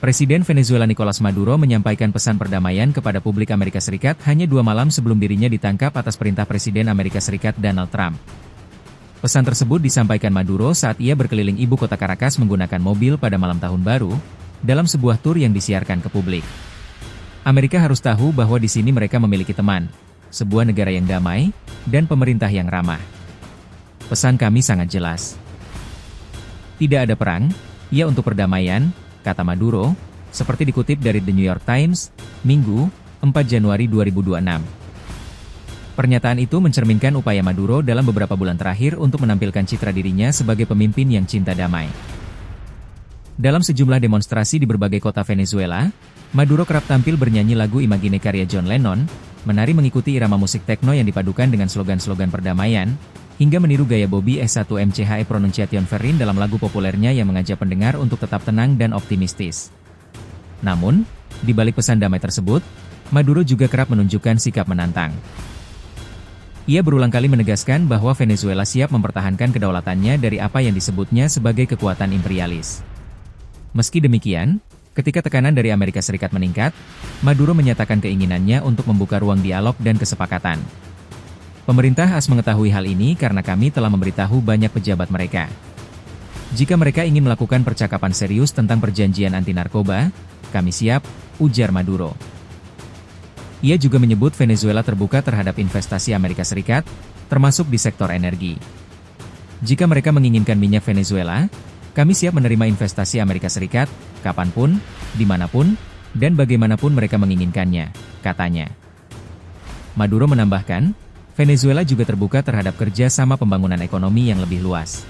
Presiden Venezuela Nicolas Maduro menyampaikan pesan perdamaian kepada publik Amerika Serikat hanya 2 malam sebelum dirinya ditangkap atas perintah Presiden Amerika Serikat Donald Trump. Pesan tersebut disampaikan Maduro saat ia berkeliling ibu kota Caracas menggunakan mobil pada malam tahun baru, dalam sebuah tur yang disiarkan ke publik. Amerika harus tahu bahwa di sini mereka memiliki teman, sebuah negara yang damai, dan pemerintah yang ramah. Pesan kami sangat jelas. Tidak ada perang, ya untuk perdamaian, kata Maduro, seperti dikutip dari The New York Times, Minggu, 4 Januari 2026. Pernyataan itu mencerminkan upaya Maduro dalam beberapa bulan terakhir untuk menampilkan citra dirinya sebagai pemimpin yang cinta damai. Dalam sejumlah demonstrasi di berbagai kota Venezuela, Maduro kerap tampil bernyanyi lagu Imagine karya John Lennon, menari mengikuti irama musik tekno yang dipadukan dengan slogan-slogan perdamaian, hingga meniru gaya Bobby S1MCHE Pronunciation Ferrin dalam lagu populernya yang mengajak pendengar untuk tetap tenang dan optimistis. Namun, di balik pesan damai tersebut, Maduro juga kerap menunjukkan sikap menantang. Ia berulang kali menegaskan bahwa Venezuela siap mempertahankan kedaulatannya dari apa yang disebutnya sebagai kekuatan imperialis. Meski demikian, ketika tekanan dari Amerika Serikat meningkat, Maduro menyatakan keinginannya untuk membuka ruang dialog dan kesepakatan. Pemerintah harus mengetahui hal ini karena kami telah memberitahu banyak pejabat mereka. Jika mereka ingin melakukan percakapan serius tentang perjanjian anti-narkoba, kami siap, ujar Maduro. Ia juga menyebut Venezuela terbuka terhadap investasi Amerika Serikat, termasuk di sektor energi. Jika mereka menginginkan minyak Venezuela, kami siap menerima investasi Amerika Serikat, kapanpun, dimanapun, dan bagaimanapun mereka menginginkannya, katanya. Maduro menambahkan, Venezuela juga terbuka terhadap kerja sama pembangunan ekonomi yang lebih luas.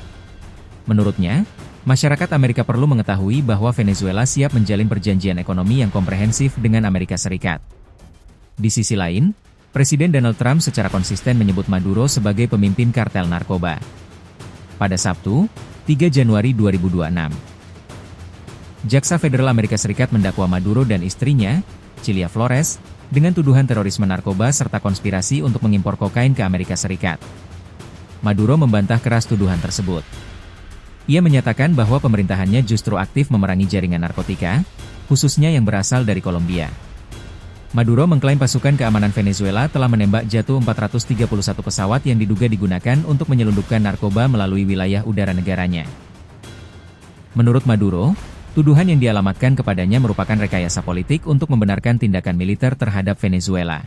Menurutnya, masyarakat Amerika perlu mengetahui bahwa Venezuela siap menjalin perjanjian ekonomi yang komprehensif dengan Amerika Serikat. Di sisi lain, Presiden Donald Trump secara konsisten menyebut Maduro sebagai pemimpin kartel narkoba. Pada Sabtu, 3 Januari 2026, Jaksa Federal Amerika Serikat mendakwa Maduro dan istrinya, Cilia Flores, dengan tuduhan terorisme narkoba serta konspirasi untuk mengimpor kokain ke Amerika Serikat. Maduro membantah keras tuduhan tersebut. Ia menyatakan bahwa pemerintahannya justru aktif memerangi jaringan narkotika, khususnya yang berasal dari Kolombia. Maduro mengklaim pasukan keamanan Venezuela telah menembak jatuh 431 pesawat yang diduga digunakan untuk menyelundupkan narkoba melalui wilayah udara negaranya. Menurut Maduro, tuduhan yang dialamatkan kepadanya merupakan rekayasa politik untuk membenarkan tindakan militer terhadap Venezuela.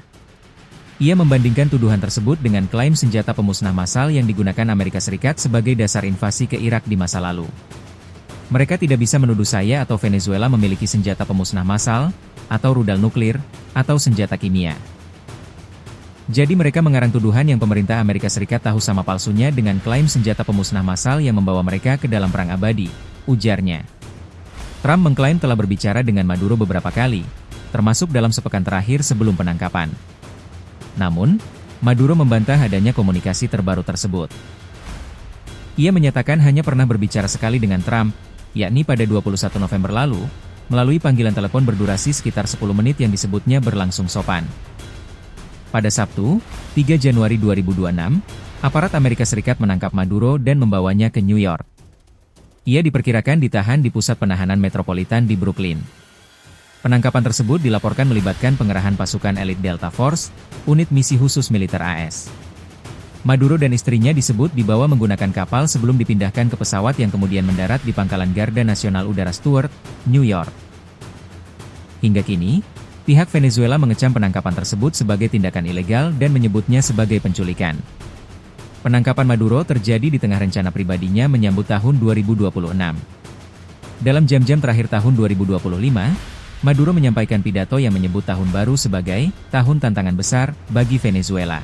Ia membandingkan tuduhan tersebut dengan klaim senjata pemusnah massal yang digunakan Amerika Serikat sebagai dasar invasi ke Irak di masa lalu. Mereka tidak bisa menuduh saya atau Venezuela memiliki senjata pemusnah massal, atau rudal nuklir, atau senjata kimia. Jadi mereka mengarang tuduhan yang pemerintah Amerika Serikat tahu sama palsunya dengan klaim senjata pemusnah massal yang membawa mereka ke dalam perang abadi, ujarnya. Trump mengklaim telah berbicara dengan Maduro beberapa kali, termasuk dalam sepekan terakhir sebelum penangkapan. Namun, Maduro membantah adanya komunikasi terbaru tersebut. Ia menyatakan hanya pernah berbicara sekali dengan Trump, yakni pada 21 November lalu, melalui panggilan telepon berdurasi sekitar 10 menit yang disebutnya berlangsung sopan. Pada Sabtu, 3 Januari 2026, aparat Amerika Serikat menangkap Maduro dan membawanya ke New York. Ia diperkirakan ditahan di pusat penahanan metropolitan di Brooklyn. Penangkapan tersebut dilaporkan melibatkan pengerahan pasukan elit Delta Force, unit misi khusus militer AS. Maduro dan istrinya disebut dibawa menggunakan kapal sebelum dipindahkan ke pesawat yang kemudian mendarat di Pangkalan Garda Nasional Udara Stewart, New York. Hingga kini, pihak Venezuela mengecam penangkapan tersebut sebagai tindakan ilegal dan menyebutnya sebagai penculikan. Penangkapan Maduro terjadi di tengah rencana pribadinya menyambut tahun 2026. Dalam jam-jam terakhir tahun 2025, Maduro menyampaikan pidato yang menyebut tahun baru sebagai tahun tantangan besar bagi Venezuela.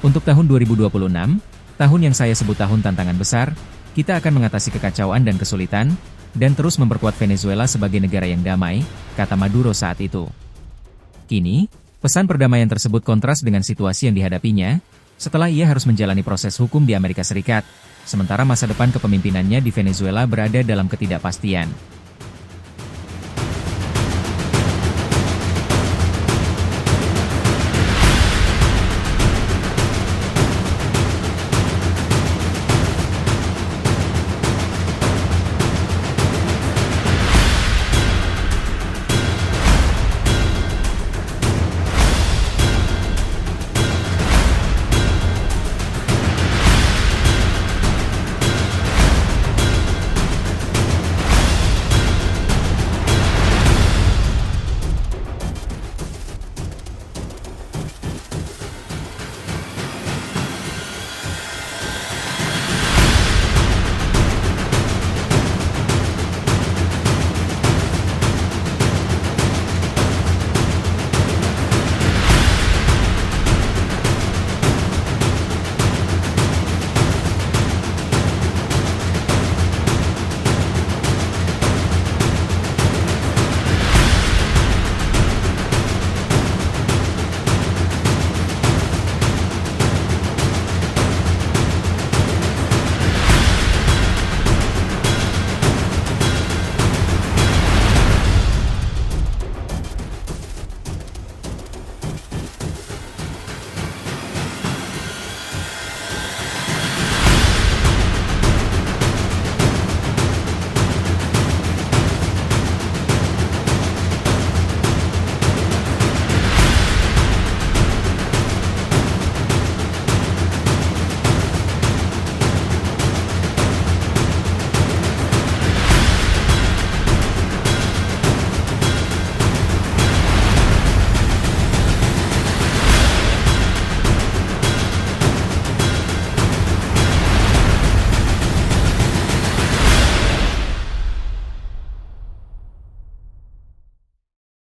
Untuk tahun 2026, tahun yang saya sebut tahun tantangan besar, kita akan mengatasi kekacauan dan kesulitan, dan terus memperkuat Venezuela sebagai negara yang damai, kata Maduro saat itu. Kini, pesan perdamaian tersebut kontras dengan situasi yang dihadapinya, setelah ia harus menjalani proses hukum di Amerika Serikat, sementara masa depan kepemimpinannya di Venezuela berada dalam ketidakpastian.